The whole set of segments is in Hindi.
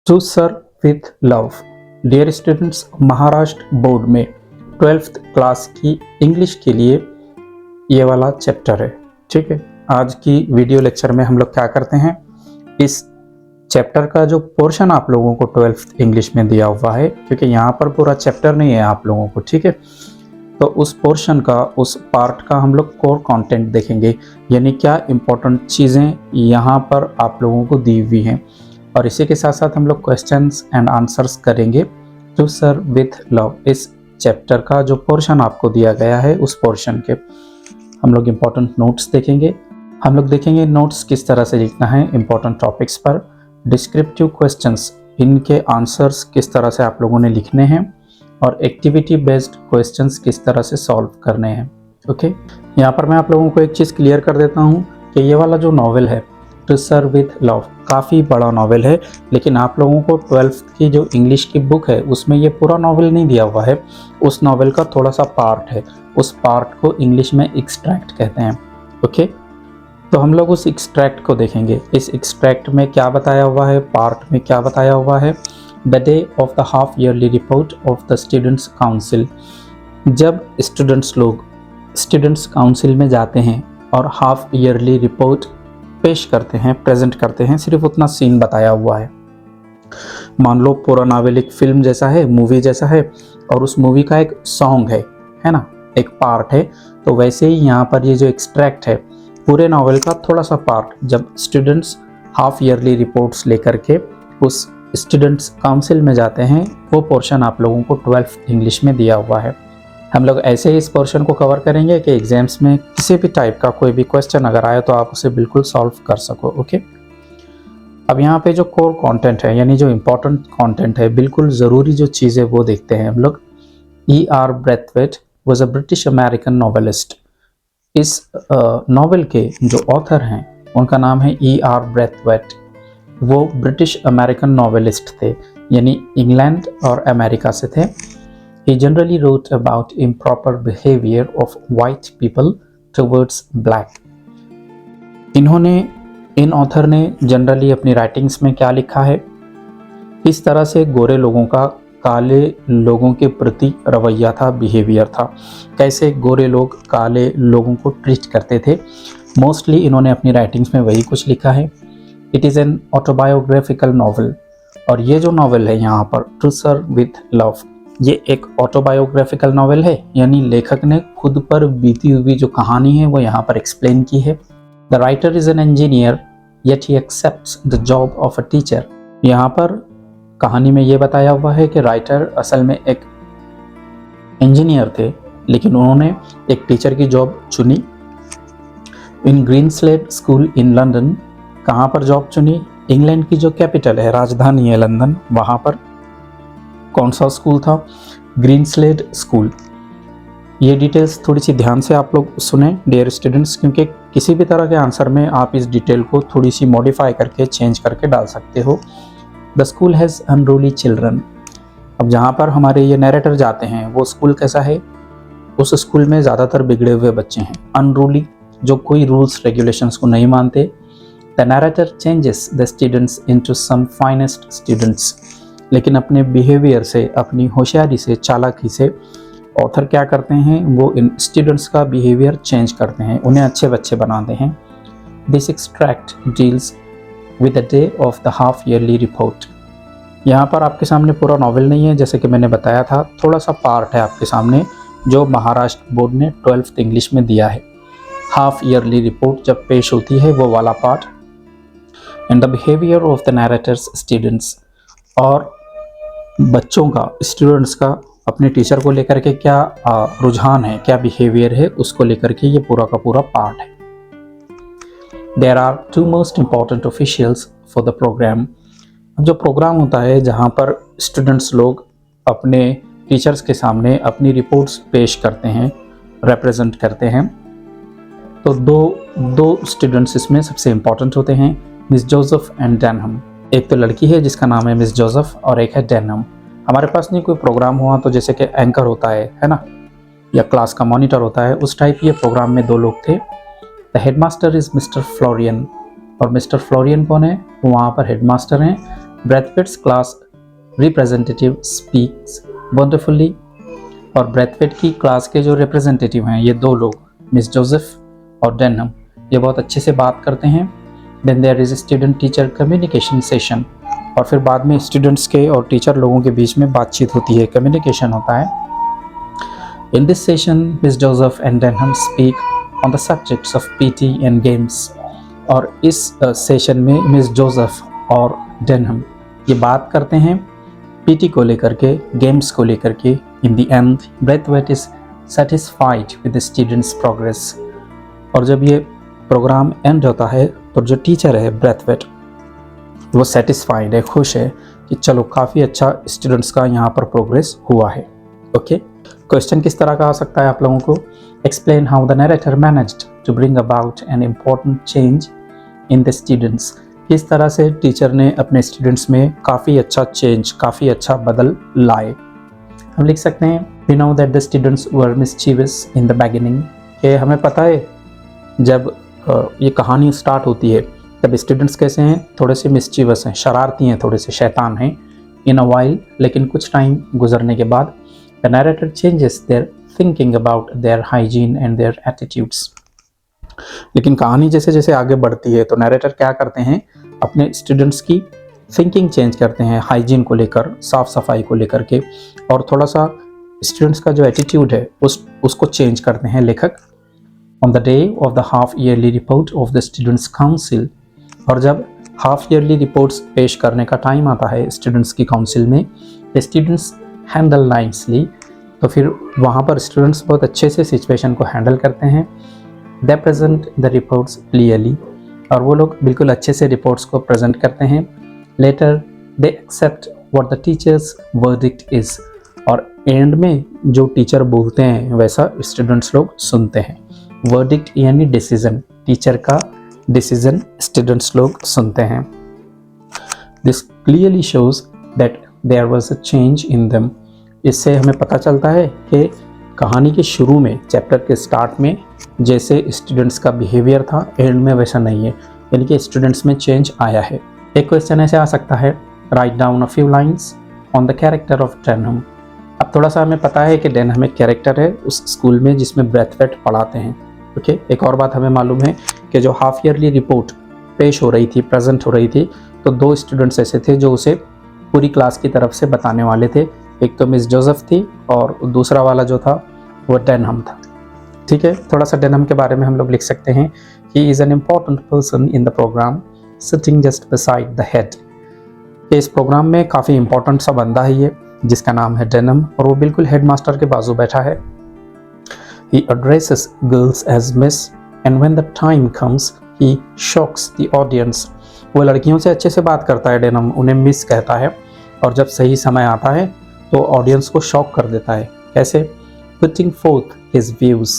To serve with love. Dear students, Maharashtra board में 12th क्लास की इंग्लिश के लिए ये वाला चैप्टर है। ठीक है, आज की वीडियो लेक्चर में हम लोग क्या करते हैं, इस चैप्टर का जो पोर्शन आप लोगों को 12th इंग्लिश में दिया हुआ है, क्योंकि यहाँ पर पूरा चैप्टर नहीं है आप लोगों को, ठीक है, तो उस पोर्शन का, उस पार्ट का हम लोग कोर कंटेंट देखेंगे, यानी क्या इंपॉर्टेंट चीज़ें यहाँ पर आप लोगों को दी हुई हैं, और इसी के साथ साथ हम लोग क्वेश्चंस एंड आंसर्स करेंगे टू सर्व विथ लव। इस चैप्टर का जो पोर्शन आपको दिया गया है, उस पोर्शन के हम लोग इम्पोर्टेंट नोट्स देखेंगे। हम लोग देखेंगे नोट्स किस तरह से लिखना है इम्पोर्टेंट टॉपिक्स पर, डिस्क्रिप्टिव क्वेश्चंस, इनके आंसर्स किस तरह से आप लोगों ने लिखने हैं, और एक्टिविटी बेस्ड क्वेश्चंस किस तरह से सॉल्व करने हैं। ओके, यहाँ पर मैं आप लोगों को एक चीज़ क्लियर कर देता हूँ कि ये वाला जो नॉवेल है टू सर्व विथ लव, काफ़ी बड़ा नॉवेल है, लेकिन आप लोगों को 12th की जो इंग्लिश की बुक है उसमें ये पूरा नॉवेल नहीं दिया हुआ है, उस नॉवेल का थोड़ा सा पार्ट है, उस पार्ट को इंग्लिश में एक्सट्रैक्ट कहते हैं। ओके, तो हम लोग उस एक्सट्रैक्ट को देखेंगे। इस एक्सट्रैक्ट में क्या बताया हुआ है, पार्ट में क्या बताया हुआ है। The day of the half yearly report of the students council. जब स्टूडेंट्स लोग स्टूडेंट्स काउंसिल में जाते हैं और हाफ ईयरली रिपोर्ट पेश करते हैं, प्रेजेंट करते हैं, सिर्फ उतना सीन बताया हुआ है। मान लो पूरा नॉवेल एक फिल्म जैसा है, मूवी जैसा है, और उस मूवी का एक सॉन्ग है ना, एक पार्ट है, तो वैसे ही यहाँ पर ये जो एक्सट्रैक्ट है पूरे नॉवेल का थोड़ा सा पार्ट, जब स्टूडेंट्स हाफ ईयरली रिपोर्ट्स लेकर के उस स्टूडेंट्स काउंसिल में जाते हैं, वो पोर्शन आप लोगों को 12th इंग्लिश में दिया हुआ है। हम लोग ऐसे ही इस पोर्शन को कवर करेंगे कि एग्जाम्स में किसी भी टाइप का कोई भी क्वेश्चन अगर आए तो आप उसे बिल्कुल सॉल्व कर सको। ओके, अब यहाँ पे जो कोर कंटेंट है, यानी जो इम्पोर्टेंट कंटेंट है, बिल्कुल ज़रूरी जो चीज़ है वो देखते हैं हम लोग। E.R. Brathwaite was a British American novelist. इस नॉवेल के जो ऑथर हैं उनका नाम है E.R. ब्रैथवेट। वो ब्रिटिश अमेरिकन नॉवेलिस्ट थे, यानी इंग्लैंड और अमेरिका से थे। He generally wrote about improper behavior of white people towards black. In author ने जनरली अपनी राइटिंग्स में क्या लिखा है, किस तरह से गोरे लोगों का काले लोगों के प्रति रवैया था, बिहेवियर था, कैसे गोरे लोग काले लोगों को ट्रीट करते थे। मोस्टली इन्होंने अपनी राइटिंग्स में वही कुछ लिखा है। It is an autobiographical novel, और ये जो नॉवल है यहाँ पर टू सर्व विथ लव, ये एक ऑटोबायोग्राफिकल नॉवेल है, यानी लेखक ने खुद पर बीती हुई जो कहानी है वो यहाँ पर एक्सप्लेन की है। The writer is an engineer yet he accepts the job of a teacher. यहाँ पर कहानी में ये बताया हुआ है कि राइटर असल में एक इंजीनियर थे, लेकिन उन्होंने एक टीचर की जॉब चुनी। इन ग्रीनस्लेड स्कूल इन लंदन, कहाँ पर जॉब चुनी, इंग्लैंड की जो कैपिटल है, राजधानी है लंदन, वहाँ पर कौन सा स्कूल था, ग्रीनस्लेड स्कूल। ये डिटेल्स थोड़ी सी ध्यान से आप लोग सुने डियर स्टूडेंट्स, क्योंकि किसी भी तरह के आंसर में आप इस डिटेल को थोड़ी सी मॉडिफाई करके, चेंज करके डाल सकते हो। The school has unruly children. अब जहाँ पर हमारे ये नरेटर जाते हैं वो स्कूल कैसा है, उस स्कूल में ज़्यादातर बिगड़े हुए बच्चे हैं, अनरूली, जो कोई रूल्स रेगुलेशंस को नहीं मानते। The narrator changes the students into some finest students. लेकिन अपने बिहेवियर से, अपनी होशियारी से, चालाकी से ऑथर क्या करते हैं, वो इन स्टूडेंट्स का बिहेवियर चेंज करते हैं, उन्हें अच्छे बच्चे बनाते हैं। This extract deals with the day of the half yearly report. यहाँ पर आपके सामने पूरा नॉवेल नहीं है, जैसे कि मैंने बताया था, थोड़ा सा पार्ट है आपके सामने जो महाराष्ट्र बोर्ड ने 12th इंग्लिश में दिया है। हाफ ईयरली रिपोर्ट जब पेश होती है वो वाला part, and the behaviour of the narrator's students, और बच्चों का, स्टूडेंट्स का अपने टीचर को लेकर के क्या रुझान है, क्या बिहेवियर है, उसको लेकर के ये पूरा का पूरा पार्ट है। There are two most important officials for the programme. जो प्रोग्राम होता है जहाँ पर स्टूडेंट्स लोग अपने टीचर्स के सामने अपनी रिपोर्ट्स पेश करते हैं, रिप्रेजेंट करते हैं, तो दो स्टूडेंट्स इसमें सबसे इम्पॉर्टेंट होते हैं, मिस जोसेफ एंड डेनहम। एक तो लड़की है जिसका नाम है मिस जोसेफ, और एक है डेनहम। हमारे पास नहीं कोई प्रोग्राम हुआ तो जैसे कि एंकर होता है ना, या क्लास का मॉनिटर होता है, उस टाइप ये प्रोग्राम में दो लोग थे। The headmaster is mister Florian, और मिस्टर फ्लोरियन कौन है, वहाँ पर हेडमास्टर हैं। ब्रैथवेट्स क्लास रिप्रेजेंटेटिव स्पीक्स वंडरफुली। और ब्रैथवेट की क्लास के जो रिप्रेजेंटेटिव हैं ये दो लोग, मिस जोसेफ और डेनहम, ये बहुत अच्छे से बात करते हैं। Then there is student teacher communication session, और फिर बाद में स्टूडेंट्स के और टीचर लोगों के बीच में बातचीत होती है, कम्युनिकेशन होता है। In this session miss Joseph and Denham speak on the subjects of PT and games. और इस सेशन में मिस जोसेफ और डेनहम ये बात करते हैं पीटी को लेकर के, गेम्स को लेकर के। In the end Brathwaite is satisfied with the students progress. और जब ये प्रोग्राम एंड होता है तो जो टीचर है ब्रैथवेट वो सेटिस्फाइड है, खुश है कि चलो काफ़ी अच्छा स्टूडेंट्स का यहाँ पर प्रोग्रेस हुआ है। ओके, क्वेश्चन किस तरह का आ सकता है आप लोगों को? Explain how the narrator managed to bring about an important change in the students. किस तरह से टीचर ने अपने स्टूडेंट्स में काफ़ी अच्छा चेंज, काफ़ी अच्छा बदल लाए। हम लिख सकते हैं we know that the students were mischievous in the beginning, कि हमें पता है जब ये कहानी स्टार्ट होती है तब स्टूडेंट्स कैसे हैं, थोड़े से मिस्चीवस हैं, शरारती हैं, थोड़े से शैतान हैं। इन अ वाइल, लेकिन कुछ टाइम गुजरने के बाद the narrator changes their thinking about their hygiene and their attitudes. लेकिन कहानी जैसे जैसे आगे बढ़ती है तो नरेटर क्या करते हैं, अपने स्टूडेंट्स की थिंकिंग चेंज करते हैं, हाइजीन को लेकर, साफ सफाई को लेकर के, और थोड़ा सा स्टूडेंट्स का जो एटीट्यूड है उसको चेंज करते हैं लेखक। On the day of the half yearly report of the students council, और जब हाफ ईयरली रिपोर्ट्स पेश करने का टाइम आता है स्टूडेंट्स की काउंसिल में, स्टूडेंट्स हैंडल नाइसली, तो फिर वहाँ पर स्टूडेंट्स बहुत अच्छे से सिचुएशन को हैंडल करते हैं। दे प्रेजेंट द रिपोर्ट्स क्लियरली, और वो लोग बिल्कुल अच्छे से रिपोर्ट्स को प्रेजेंट करते हैं। Later they accept what the teachers' verdict is, और एंड में जो टीचर बोलते हैं वैसा स्टूडेंट्स लोग सुनते हैं। वर्डिक्ट यानी डिसीजन, टीचर का डिसीजन स्टूडेंट्स लोग सुनते हैं। This clearly shows that there was a change in them. इससे हमें पता चलता है कि कहानी के शुरू में, चैप्टर के स्टार्ट में जैसे स्टूडेंट्स का बिहेवियर था, एंड में वैसा नहीं है, यानी कि स्टूडेंट्स में चेंज आया है। एक क्वेश्चन ऐसे आ सकता है, write down a few lines on the character of Denham. अब थोड़ा सा हमें पता है कि डेनहम एक कैरेक्टर है उस स्कूल में जिसमें ब्रैथवेट पढ़ाते हैं। ओके, एक और बात हमें मालूम है कि जो हाफ ईयरली रिपोर्ट पेश हो रही थी, प्रेजेंट हो रही थी, तो दो स्टूडेंट्स ऐसे थे जो उसे पूरी क्लास की तरफ से बताने वाले थे। एक तो मिस जोसेफ थी और दूसरा वाला जो था वो डेनहम था। ठीक है, थोड़ा सा डेनहम के बारे में हम लोग लिख सकते हैं, he is an important person in the programme sitting just beside the head. इस प्रोग्राम में काफ़ी इंपॉर्टेंट सा बंदा है ये, जिसका नाम है डेनहम, और वो बिल्कुल हेडमास्टर के बाजू बैठा है। He addresses girls as miss, and when the time comes, he shocks the audience. वो लड़कियों से अच्छे से बात करता है डेनहम, उन्हें मिस कहता है, और जब सही समय आता है तो ऑडियंस को शॉक कर देता है। कैसे? Putting forth his views.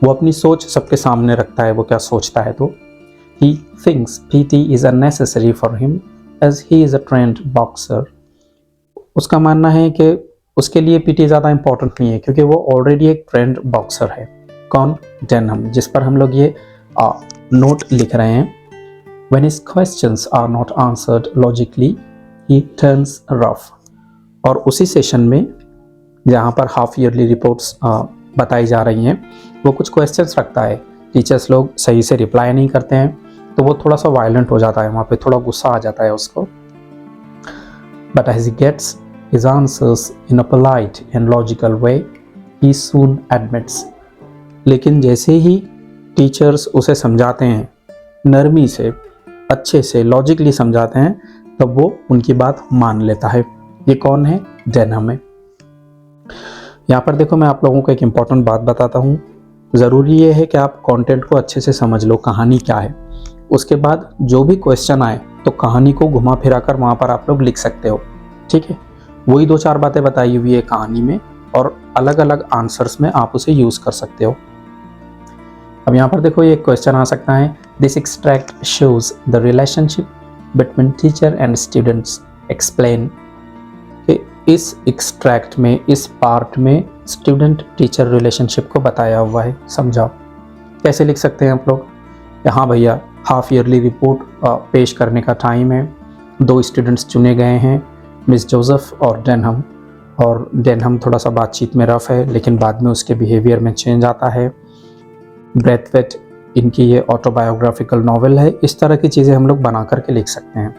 वो अपनी सोच सबके सामने रखता है, वो क्या सोचता है। तो he thinks PT is unnecessary for him as he is a trained boxer. उसका मानना है कि उसके लिए पीटी ज़्यादा इंपॉर्टेंट नहीं है क्योंकि वो ऑलरेडी एक ट्रेंड बॉक्सर है। कौन? डेनहम, जिस पर हम लोग ये नोट लिख रहे हैं। When his questions are not answered logically, he turns rough. और उसी सेशन में जहाँ पर हाफ ईयरली रिपोर्ट्स बताई जा रही हैं, वो कुछ क्वेश्चंस रखता है, टीचर्स लोग सही से रिप्लाई नहीं करते हैं, तो वो थोड़ा सा वायलेंट हो जाता है, वहाँ पे थोड़ा गुस्सा आ जाता है उसको। But as he gets his answers in a polite and logical way, he soon admits. लेकिन जैसे ही टीचर्स उसे समझाते हैं, नरमी से, अच्छे से, लॉजिकली समझाते हैं, तब वो उनकी बात मान लेता है। ये कौन है? डेनहम है। यहाँ पर देखो, मैं आप लोगों को एक इम्पॉर्टेंट बात बताता हूँ। ज़रूरी ये है कि आप कंटेंट को अच्छे से समझ लो, कहानी क्या है। उसके बाद जो भी क्वेश्चन आए तो कहानी को घुमा फिरा कर वहाँ पर आप लोग लिख सकते हो। ठीक है, वही दो चार बातें बताई हुई है कहानी में, और अलग अलग आंसर्स में आप उसे यूज़ कर सकते हो। अब यहाँ पर देखो, ये क्वेश्चन आ सकता है, this extract shows the relationship between teacher and students, explain. कि इस एक्सट्रैक्ट में, इस पार्ट में स्टूडेंट टीचर रिलेशनशिप को बताया हुआ है, समझाओ। कैसे लिख सकते हैं आप लोग? हाँ भैया, हाफ ईयरली रिपोर्ट पेश करने का टाइम है, दो स्टूडेंट्स चुने गए हैं, मिस जोसेफ और डेनहम। और डेनहम थोड़ा सा बातचीत में रफ है, लेकिन बाद में उसके बिहेवियर में चेंज आता है। ब्रेथवेट इनकी ये ऑटोबायोग्राफिकल नॉवेल है। इस तरह की चीज़ें हम लोग बना करके लिख सकते हैं।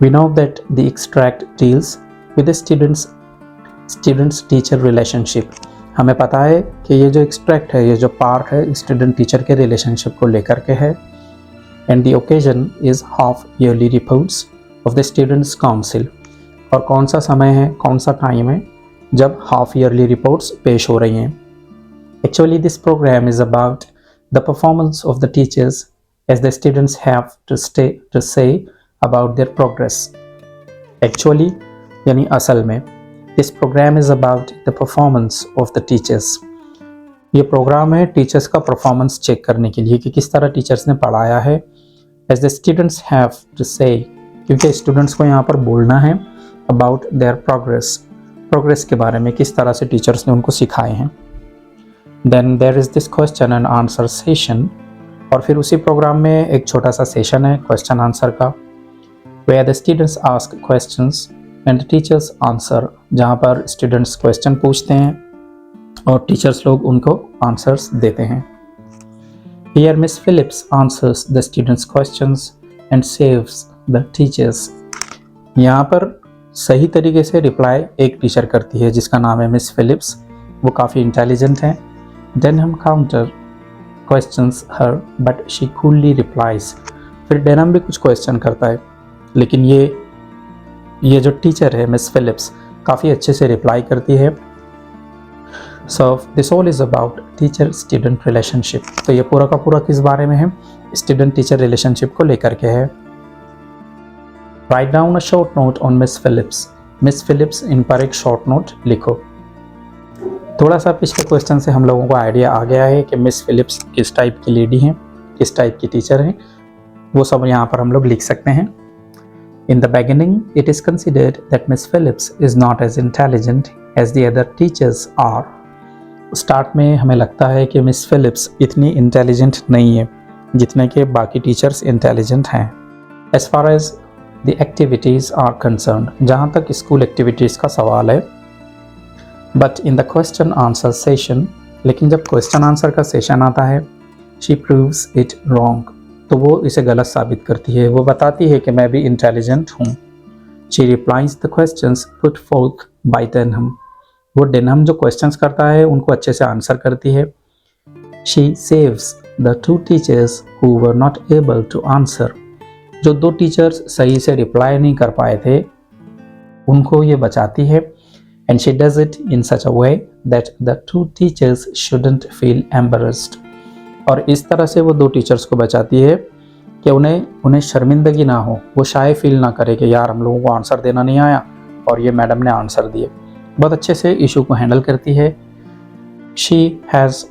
We know that the extract deals with the students teacher relationship। हमें पता है कि ये जो एक्सट्रैक्ट है, ये जो पार्ट है, स्टूडेंट टीचर के रिलेशनशिप को लेकर के है। And the occasion is half yearly reports of the students council. और कौन सा समय है, कौन सा टाइम है जब हाफ ईयरली रिपोर्ट्स पेश हो रही हैं। Actually this programme is about the performance of the teachers as the students have to say about their progress. Actually यानी असल में, this programme is about the performance of the teachers. ये प्रोग्राम है टीचर्स का परफॉर्मेंस चेक करने के लिए कि किस तरह टीचर्स ने पढ़ाया है। As the students have to say, क्योंकि स्टूडेंट्स को यहाँ पर बोलना है अबाउट देयर प्रोग्रेस के बारे में, किस तरह से टीचर्स ने उनको सिखाए हैं। Then there is this question and answer session. और फिर उसी प्रोग्राम में एक छोटा सा सेशन है क्वेश्चन आंसर का, where the students ask questions and the teachers answer, जहाँ पर स्टूडेंट्स क्वेश्चन पूछते हैं और टीचर्स लोग उनको आंसर्स देते हैं। Here Miss Phillips answers the students' questions and saves the teachers। यहाँ पर सही तरीके से रिप्लाई एक टीचर करती है जिसका नाम है मिस फिलिप्स। वो काफ़ी इंटेलिजेंट हैं। Denham counter questions her but she coolly replies. फिर डेनहम भी कुछ क्वेश्चन करता है, लेकिन ये जो टीचर है मिस फिलिप्स काफ़ी अच्छे से रिप्लाई करती है। So this all is about teacher student relationship. तो ये पूरा का पूरा किस बारे में है, स्टूडेंट टीचर रिलेशनशिप को लेकर के है। Write down a short note on Miss Phillips. Miss Phillips इन पर एक शॉर्ट नोट लिखो। थोड़ा सा पिछले क्वेश्चन से हम लोगों को आइडिया आ गया है कि मिस फिलिप्स किस टाइप की लेडी हैं, किस टाइप की टीचर हैं, वो सब यहाँ पर हम लोग लिख सकते हैं। In the beginning, it is considered that Miss Phillips is not as intelligent as the other teachers are। Start में हमें लगता है कि मिस फिलिप्स इतनी इंटेलिजेंट नहीं है जितने के बाकी टीचर्स इंटेलिजेंट हैं। As far as the activities are concerned, जहाँ तक स्कूल एक्टिविटीज़ का सवाल है। But in the question answer session, लेकिन जब क्वेश्चन आंसर का सेशन आता है, she proves it wrong, तो वो इसे गलत साबित करती है। वो बताती है कि मैं भी इंटेलिजेंट हूँ। She replies the questions put forth by Denham। वो डेनहम जो क्वेश्चंस करता है उनको अच्छे से आंसर करती है। She saves the two teachers who were not able to answer। जो दो टीचर्स सही से रिप्लाई नहीं कर पाए थे उनको ये बचाती है। And she does it in such a way that the two teachers shouldn't feel embarrassed। और इस तरह से वो दो टीचर्स को बचाती है कि उन्हें शर्मिंदगी ना हो, वो शायद फील ना करे कि यार हम लोगों को आंसर देना नहीं आया और ये मैडम ने आंसर दिए। बहुत अच्छे से इशू को हैंडल करती है। She has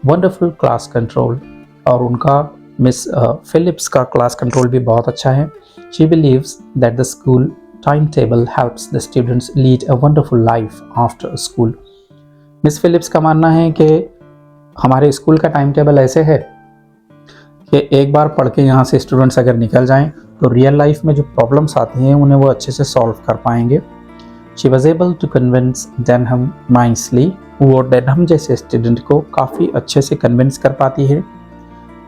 wonderful class control. और उनका मिस फिलिप्स का क्लास कंट्रोल भी बहुत अच्छा है। She believes that the school timetable helps the students lead a wonderful life after school. Miss Phillips का मानना है कि हमारे स्कूल का टाइम टेबल ऐसे है कि एक बार पढ़ के यहाँ से स्टूडेंट्स अगर निकल जाएं तो रियल लाइफ में जो प्रॉब्लम्स आती हैं उन्हें वो अच्छे से सॉल्व कर पाएंगे। She was able to convince Denham nicely. वो डेनहम जैसे स्टूडेंट को काफ़ी अच्छे से कन्विंस कर पाती है।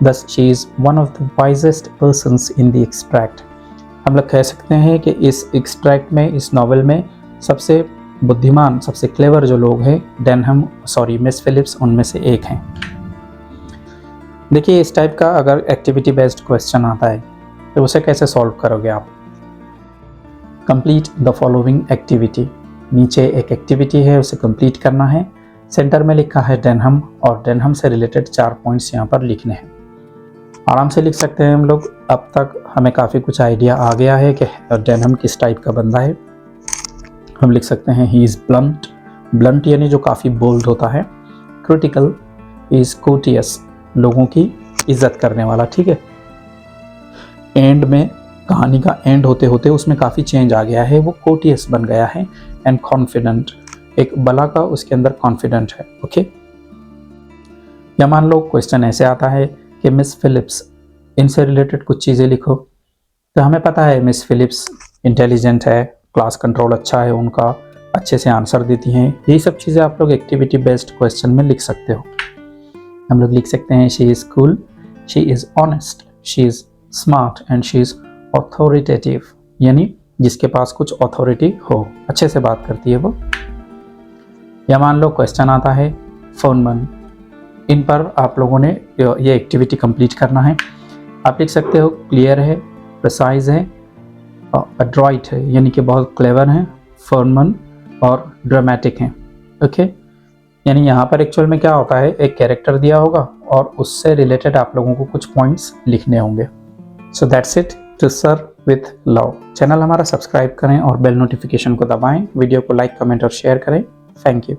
Thus she is one of the wisest persons in the extract. हम लोग कह सकते हैं कि इस एक्सट्रैक्ट में, इस नॉवेल में सबसे बुद्धिमान, सबसे क्लेवर जो लोग हैं मिस फिलिप्स उनमें से एक हैं। देखिए इस टाइप का अगर एक्टिविटी बेस्ड क्वेश्चन आता है तो उसे कैसे सॉल्व करोगे आप। Complete the following activity. नीचे एक एक्टिविटी है, उसे कंप्लीट करना है। सेंटर में लिखा है डेनहम और डेनहम से रिलेटेड 4 पॉइंट्स यहाँ पर लिखने हैं। आराम से लिख सकते हैं हम लोग। अब तक हमें काफ़ी कुछ आइडिया आ गया है कि डेनहम किस टाइप का बंदा है। हम लिख सकते हैं ही इज़ ब्लंट। ब्लंट यानी जो काफ़ी बोल्ड होता है। क्रिटिकल इज़ कोटियस, लोगों की इज्जत करने वाला। ठीक है, एंड में कहानी का एंड होते होते उसमें काफ़ी चेंज आ गया है, वो कोटियस बन गया है। एंड कॉन्फिडेंट, एक बला का उसके अंदर कॉन्फिडेंट है। ओके, या मान लो क्वेश्चन ऐसे आता है कि मिस फिलिप्स, इनसे रिलेटेड कुछ चीज़ें लिखो। तो हमें पता है मिस फिलिप्स इंटेलिजेंट है, क्लास कंट्रोल अच्छा है उनका, अच्छे से आंसर देती हैं। यही सब चीज़ें आप लोग एक्टिविटी बेस्ड क्वेश्चन में लिख सकते हो। हम लोग लिख सकते हैं she is cool, she is honest, she is smart and she is authoritative, यानी जिसके पास कुछ अथॉरिटी हो, अच्छे से बात करती है वो। या मान लो क्वेश्चन आता है फोनमन, इन पर आप लोगों ने ये एक्टिविटी कंप्लीट करना है। आप लिख सकते हो क्लियर है, प्रिसाइज है, एड्रॉइट है, यानी कि बहुत क्लेवर हैं, फॉर्मन और ड्रामेटिक हैं। ओके, यानी यहाँ पर एक्चुअल में क्या होता है, एक कैरेक्टर दिया होगा और उससे रिलेटेड आप लोगों को कुछ पॉइंट्स लिखने होंगे। So that's it, to serve with love. Channel हमारा सब्सक्राइब करें और बेल नोटिफिकेशन को दबाएं, वीडियो को लाइक, कमेंट और शेयर करें। Thank you.